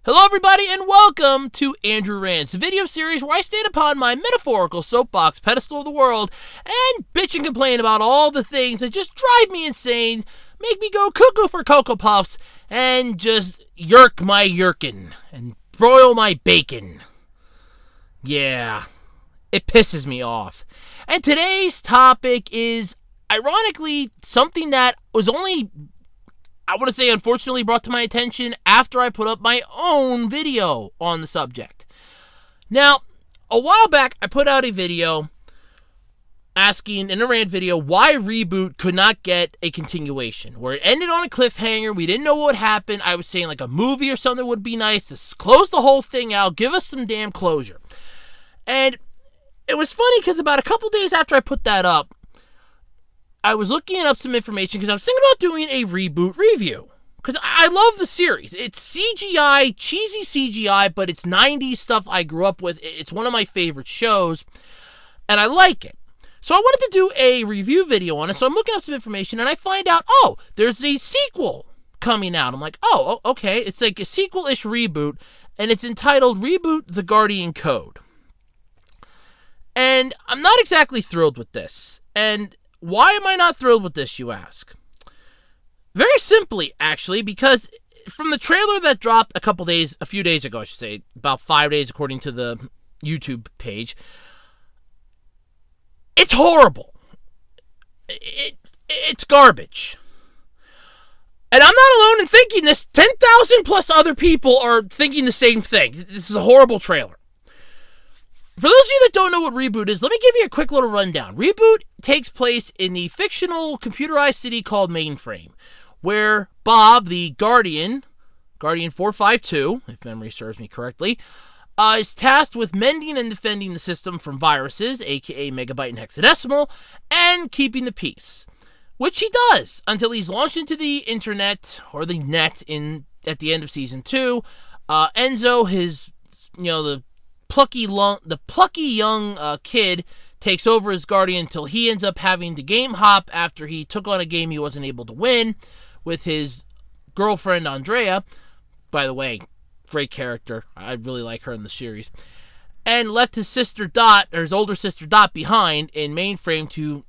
Hello everybody and welcome to Andrew Rants, a video series where I stand upon my metaphorical soapbox pedestal of the world and bitch and complain about all the things that just drive me insane, make me go cuckoo for Cocoa Puffs, and just yerk my yerkin and broil my bacon. Yeah, it pisses me off. And today's topic is, ironically, something that was only, I want to say, unfortunately brought to my attention after I put up my own video on the subject. Now, a while back, I put out a video asking, in a rant video, why Reboot could not get a continuation, where it ended on a cliffhanger. We didn't know what happened. I was saying like a movie or something would be nice to close the whole thing out, give us some damn closure. And it was funny because about a couple days after I put that up, I was looking up some information because I was thinking about doing a Reboot review. Because I love the series. It's CGI, cheesy CGI, but it's 90s stuff I grew up with. It's one of my favorite shows, and I like it. So I wanted to do a review video on it, so I'm looking up some information, and I find out, oh, there's a sequel coming out. I'm like, oh, okay. It's like a sequel-ish reboot, and it's entitled Reboot The Guardian Code. And I'm not exactly thrilled with this. And why am I not thrilled with this, you ask? Very simply, actually, because from the trailer that dropped a few days ago, I should say, about 5 days according to the YouTube page, it's horrible. It's garbage. And I'm not alone in thinking this. 10,000 plus other people are thinking the same thing. This is a horrible trailer. For those of you that don't know what Reboot is, let me give you a quick little rundown. Reboot takes place in the fictional computerized city called Mainframe, where Bob, the Guardian 452, if memory serves me correctly, is tasked with mending and defending the system from viruses, aka megabyte and hexadecimal, and keeping the peace. Which he does, until he's launched into the internet, or the net, at the end of Season 2. Enzo, the plucky young kid, takes over as Guardian until he ends up having to game hop after he took on a game he wasn't able to win with his girlfriend Andrea. By the way, great character. I really like her in the series. And left his older sister Dot behind in Mainframe to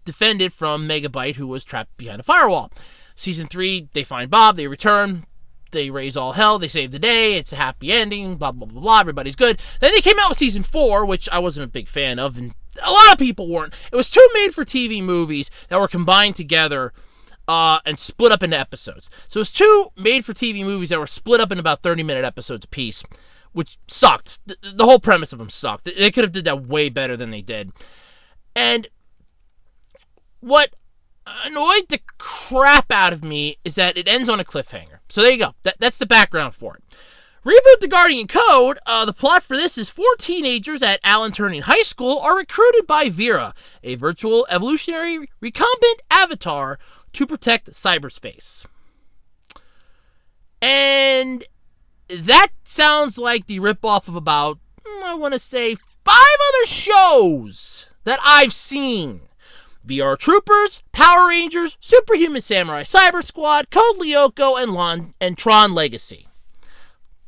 defend it from Megabyte, who was trapped behind a firewall. Season 3, they find Bob, they return. They raise all hell, they save the day, it's a happy ending, blah, blah, blah, blah, everybody's good. Then they came out with Season 4, which I wasn't a big fan of, and a lot of people weren't. It was two made-for-TV movies that were combined together and split up into episodes. So it was two made-for-TV movies that were split up in about 30-minute episodes apiece, which sucked. The whole premise of them sucked. They could have did that way better than they did. And what annoyed the crap out of me is that it ends on a cliffhanger. So there you go. That's the background for it. Reboot The Guardian Code. The plot for this is 4 teenagers at Alan Turing High School are recruited by Vera, a virtual evolutionary recombinant avatar, to protect cyberspace. And that sounds like the ripoff of about, I want to say, 5 other shows that I've seen. VR Troopers, Power Rangers, Superhuman Samurai Cyber Squad, Code Lyoko, and Tron Legacy.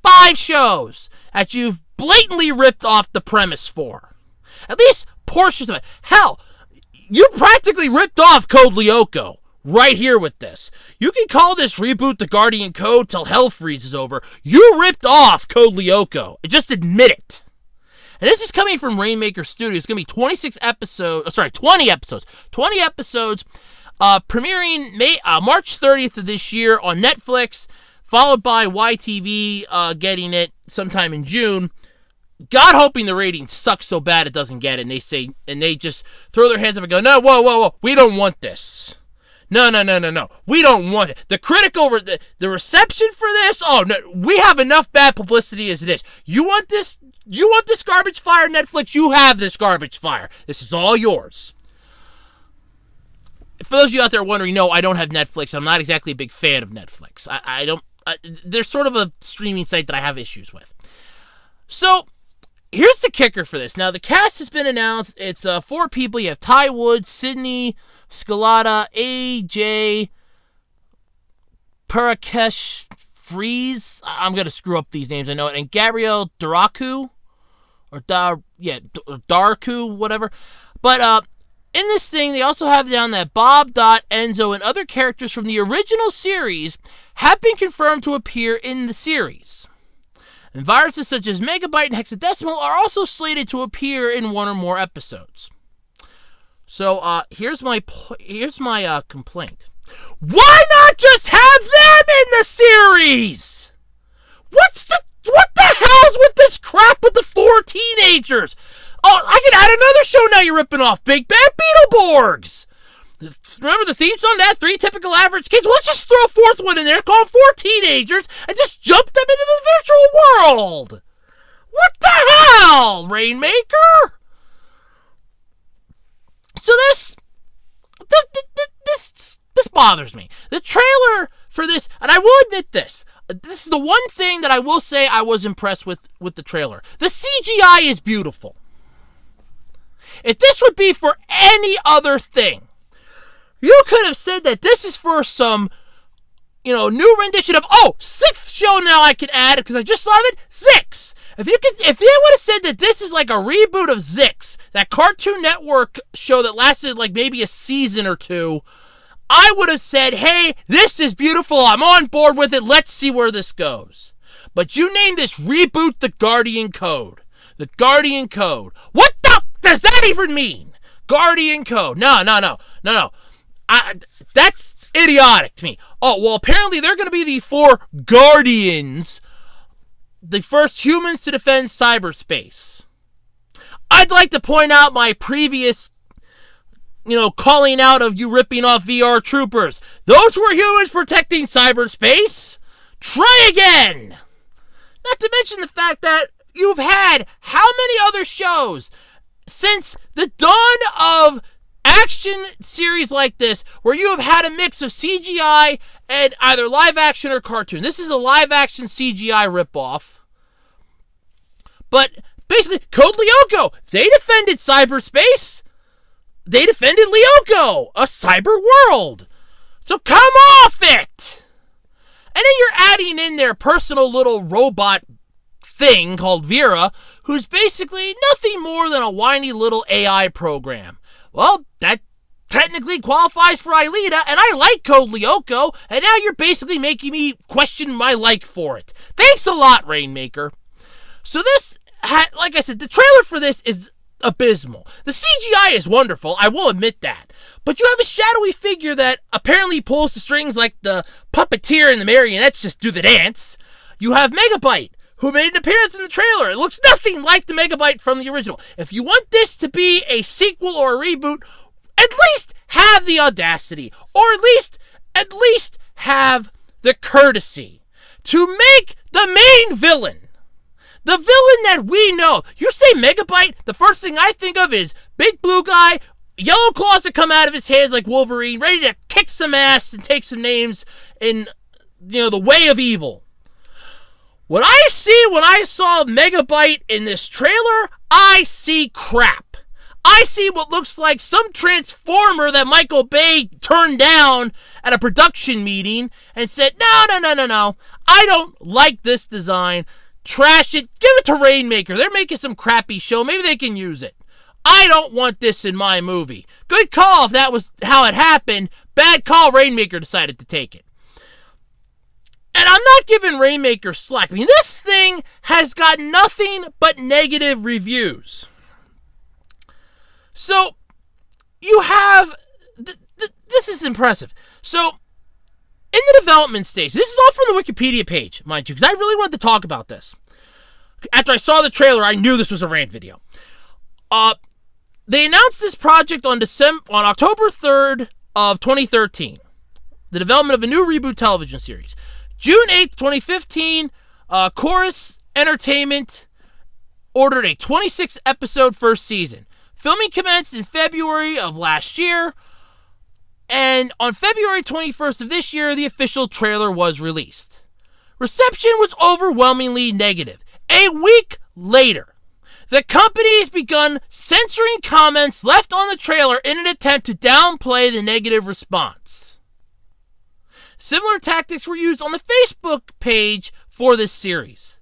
5 shows that you've blatantly ripped off the premise for. At least portions of it. Hell, you practically ripped off Code Lyoko right here with this. You can call this Reboot The Guardian Code till hell freezes over. You ripped off Code Lyoko. Just admit it. And this is coming from Rainmaker Studios. It's going to be 20 episodes. 20 episodes, premiering March 30th of this year on Netflix, followed by YTV getting it sometime in June. God hoping the ratings suck so bad it doesn't get it. And they just throw their hands up and go, no, whoa, we don't want this. No, we don't want it. The reception for this, oh, no, we have enough bad publicity as it is. You want this garbage fire, Netflix? You have this garbage fire. This is all yours. For those of you out there wondering, no, I don't have Netflix. I'm not exactly a big fan of Netflix. There's sort of a streaming site that I have issues with. So, here's the kicker for this. Now, the cast has been announced. It's 4 people. You have Ty Woods, Sydney Scalata, AJ Parakesh, Freeze. I'm going to screw up these names, I know it. And Gabrielle Daraku. Darku, whatever. But in this thing, they also have down that Bob, Dot, Enzo, and other characters from the original series have been confirmed to appear in the series. And viruses such as Megabyte and Hexadecimal are also slated to appear in one or more episodes. So here's my complaint. Why not just have them in the series? What the hell's with this crap with the 4 teenagers? Oh, I can add another show now you're ripping off. Big Bad Beetleborgs. Remember the theme song? That 3 typical average kids? Well, let's just throw a 4th one in there, call them 4 teenagers, and just jump them into the virtual world. What the hell, Rainmaker? So this bothers me. The trailer for this, and I will admit this is the one thing that I will say I was impressed with the trailer. The CGI is beautiful. If this would be for any other thing, you could have said that this is for some, new rendition of, 6th show now I can add, because I just thought of it, Zix. If they would have said that this is like a reboot of Zix, that Cartoon Network show that lasted like maybe a season or 2, I would have said, hey, this is beautiful, I'm on board with it, let's see where this goes. But you named this Reboot The Guardian Code. The Guardian Code. What the does that even mean? Guardian Code. No. That's idiotic to me. Oh, well, apparently they're going to be the 4 Guardians, the first humans to defend cyberspace. I'd like to point out my previous, calling out of you ripping off VR troopers. Those were humans protecting cyberspace. Try again. Not to mention the fact that you've had how many other shows since the dawn of action series like this where you have had a mix of CGI and either live action or cartoon. This is a live action CGI ripoff. But basically, Code Lyoko, they defended cyberspace. They defended Lyoko, a cyber world. So come off it! And then you're adding in their personal little robot thing called Vera, who's basically nothing more than a whiny little AI program. Well, that technically qualifies for Aelita, and I like Code Lyoko, and now you're basically making me question my like for it. Thanks a lot, Rainmaker. So this, like I said, the trailer for this is abysmal. The CGI is wonderful, I will admit that. But you have a shadowy figure that apparently pulls the strings like the puppeteer and the marionettes just do the dance. You have Megabyte, who made an appearance in the trailer. It looks nothing like the Megabyte from the original. If you want this to be a sequel or a reboot, at least have the audacity, or at least have the courtesy to make the main villain, the villain that we know. You say Megabyte, the first thing I think of is big blue guy, yellow claws that come out of his hands like Wolverine, ready to kick some ass and take some names in, the way of evil. What I see when I saw Megabyte in this trailer, I see crap. I see what looks like some transformer that Michael Bay turned down at a production meeting and said, no. I don't like this design. Trash it. Give it to Rainmaker. They're making some crappy show. Maybe they can use it. I don't want this in my movie. Good call if that was how it happened. Bad call, Rainmaker decided to take it. And I'm not giving Rainmaker slack. I mean, this thing has got nothing but negative reviews. So, you have... this is impressive. So, in the development stage, this is all from the Wikipedia page, mind you, because I really wanted to talk about this. After I saw the trailer, I knew this was a rant video. They announced this project on October 3rd of 2013. The development of a new reboot television series. June 8th, 2015, Chorus Entertainment ordered a 26-episode first season. Filming commenced in February of last year, and on February 21st of this year, the official trailer was released. Reception was overwhelmingly negative. A week later, the company has begun censoring comments left on the trailer in an attempt to downplay the negative response. Similar tactics were used on the Facebook page for this series.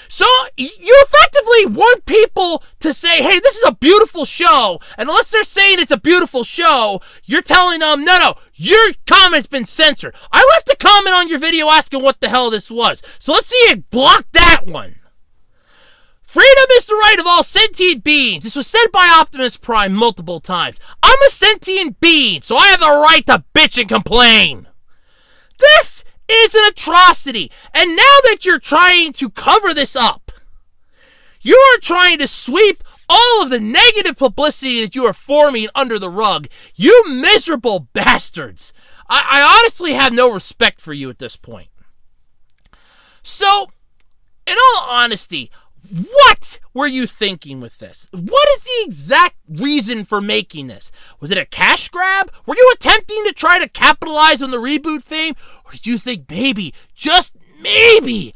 So you effectively want people to say, hey, this is a beautiful show. And unless they're saying it's a beautiful show, you're telling them, no, your comment's been censored. I left a comment on your video asking what the hell this was. So let's see you block that one. Freedom is the right of all sentient beings. This was said by Optimus Prime multiple times. I'm a sentient being, so I have the right to bitch and complain. This is an atrocity. And now that you're trying to cover this up, you are trying to sweep all of the negative publicity that you are forming under the rug. You miserable bastards. I honestly have no respect for you at this point. So, in all honesty, what were you thinking with this? What is the exact reason for making this? Was it a cash grab? Were you attempting to try to capitalize on the reboot fame? Or did you think maybe, just maybe,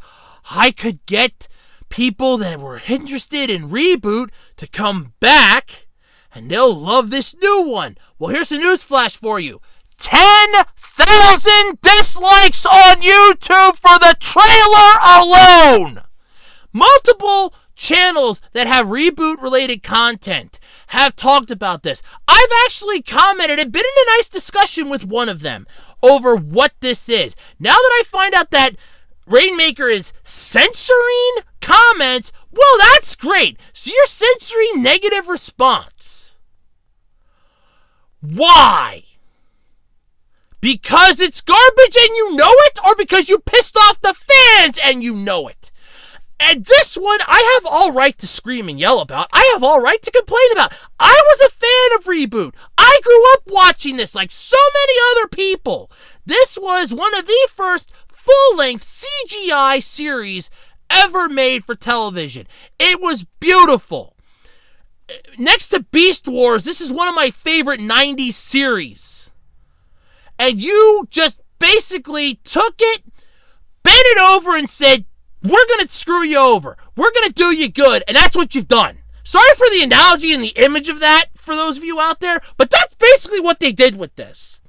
I could get people that were interested in Reboot to come back and they'll love this new one? Well, here's a newsflash for you. 10,000 dislikes on YouTube for the trailer alone! Multiple channels that have Reboot-related content have talked about this. I've actually commented and been in a nice discussion with one of them over what this is. Now that I find out that Rainmaker is censoring comments, well, that's great. So you're censoring negative response. Why? Because it's garbage and you know it, or because you pissed off the fans and you know it? And this one, I have all right to scream and yell about. I have all right to complain about. I was a fan of Reboot. I grew up watching this like so many other people. This was one of the first full-length CGI series ever made for television. It was beautiful. Next to Beast Wars, this is one of my favorite 90s series. And you just basically took it, bent it over, and said, we're going to screw you over. We're going to do you good. And that's what you've done. Sorry for the analogy and the image of that for those of you out there, but that's basically what they did with this.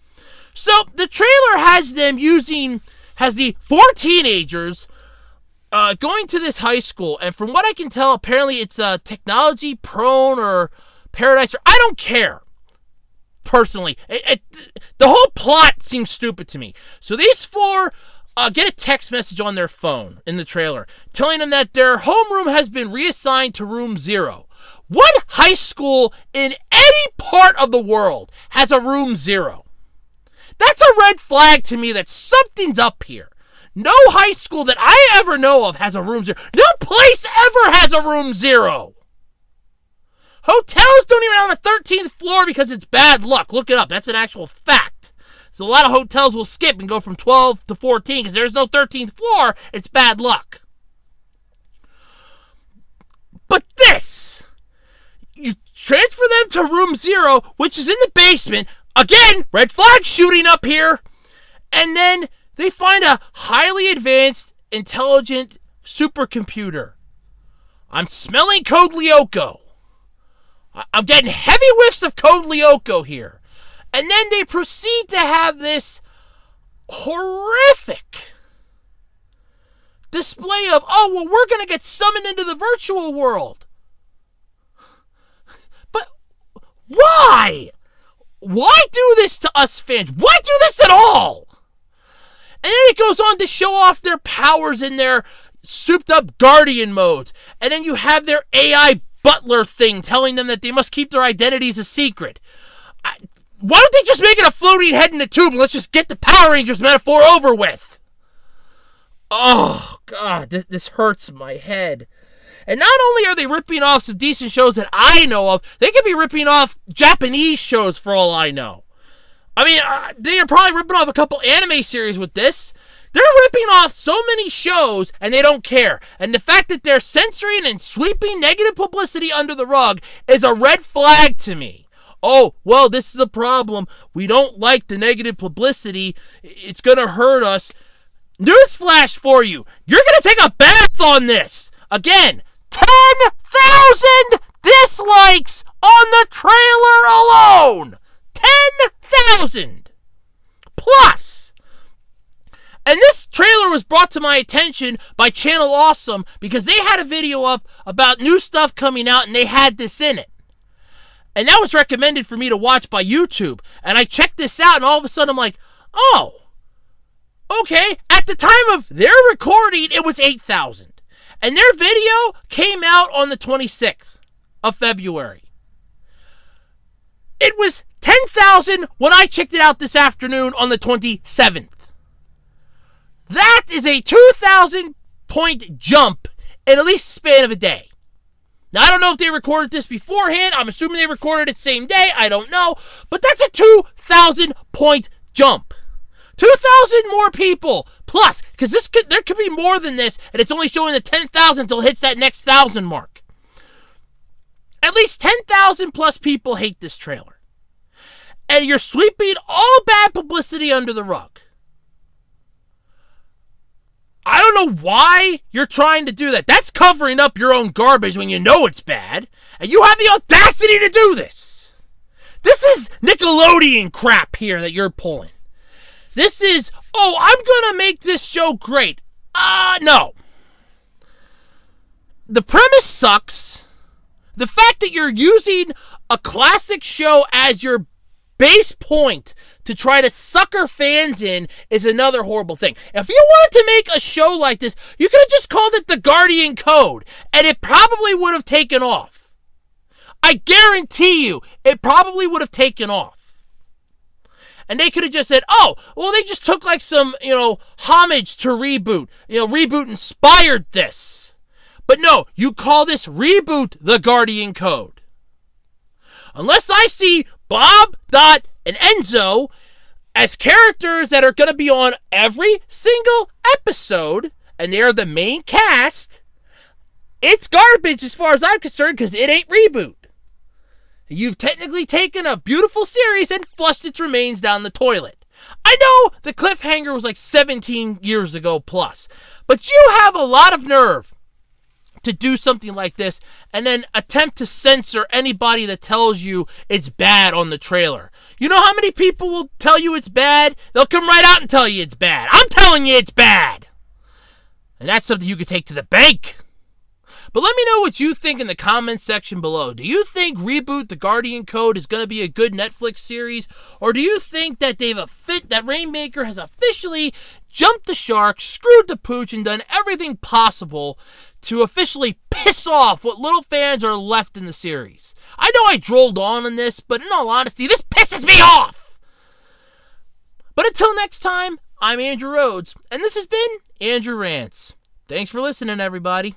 So the trailer has the 4 teenagers going to this high school. And from what I can tell, apparently it's technology prone or paradise. Or I don't care. Personally, the whole plot seems stupid to me. So these 4 get a text message on their phone in the trailer telling them that their homeroom has been reassigned to room 0. What high school in any part of the world has a room 0? That's a red flag to me that something's up here. No high school that I ever know of has a room 0. No place ever has a room 0. Hotels don't even have a 13th floor because it's bad luck. Look it up. That's an actual fact. So a lot of hotels will skip and go from 12 to 14 because there's no 13th floor. It's bad luck. But this, you transfer them to room 0, which is in the basement. Again, red flag shooting up here. And then they find a highly advanced, intelligent supercomputer. I'm smelling Code Lyoko. I'm getting heavy whiffs of Code Lyoko here. And then they proceed to have this horrific display of, oh, well, we're going to get summoned into the virtual world. But why? Why do this to us fans? Why do this at all? And then it goes on to show off their powers in their souped-up Guardian modes. And then you have their AI butler thing telling them that they must keep their identities a secret. Why don't they just make it a floating head in a tube and let's just get the Power Rangers metaphor over with? Oh, God, this hurts my head. And not only are they ripping off some decent shows that I know of, they could be ripping off Japanese shows for all I know. I mean, they are probably ripping off a couple anime series with this. They're ripping off so many shows, and they don't care. And the fact that they're censoring and sweeping negative publicity under the rug is a red flag to me. Oh, well, this is a problem. We don't like the negative publicity. It's going to hurt us. Newsflash for you. You're going to take a bath on this. Again, 10,000 dislikes on the trailer alone. 10,000. Plus, And this trailer was brought to my attention by Channel Awesome because they had a video up about new stuff coming out and they had this in it. And that was recommended for me to watch by YouTube. And I checked this out and all of a sudden I'm like, oh, okay. At the time of their recording, it was 8,000. And their video came out on the 26th of February. It was 10,000 when I checked it out this afternoon on the 27th. That is a 2,000 point jump in at least the span of a day. Now, I don't know if they recorded this beforehand. I'm assuming they recorded it same day. I don't know. But that's a 2,000 point jump. 2,000 more people plus, because there could be more than this, and it's only showing the 10,000 until it hits that next 1,000 mark. At least 10,000 plus people hate this trailer. And you're sweeping all bad publicity under the rug. I don't know why you're trying to do that. That's covering up your own garbage when you know it's bad. And you have the audacity to do this. This is Nickelodeon crap here that you're pulling. This is, oh, I'm going to make this show great. No. The premise sucks. The fact that you're using a classic show as your base point to try to sucker fans in is another horrible thing. If you wanted to make a show like this, you could have just called it The Guardian Code, and it probably would have taken off. I guarantee you, it probably would have taken off. And they could have just said, oh, well, they just took like some, homage to Reboot. Reboot inspired this. But no, you call this Reboot The Guardian Code. Unless I see Bob, Dot, and Enzo as characters that are going to be on every single episode, and they're the main cast, it's garbage as far as I'm concerned because it ain't Reboot. You've technically taken a beautiful series and flushed its remains down the toilet. I know the cliffhanger was like 17 years ago plus, but you have a lot of nerve to do something like this and then attempt to censor anybody that tells you it's bad on the trailer. You know how many people will tell you it's bad? They'll come right out and tell you it's bad. I'm telling you it's bad. And that's something you could take to the bank. But let me know what you think in the comments section below. Do you think Reboot The Guardian Code is going to be a good Netflix series? Or do you think that that Rainmaker has officially jumped the shark, screwed the pooch, and done everything possible to officially piss off what little fans are left in the series? I know I drolled on this, but in all honesty, this pisses me off! But until next time, I'm Andrew Rhodes, and this has been Andrew Rants. Thanks for listening, everybody.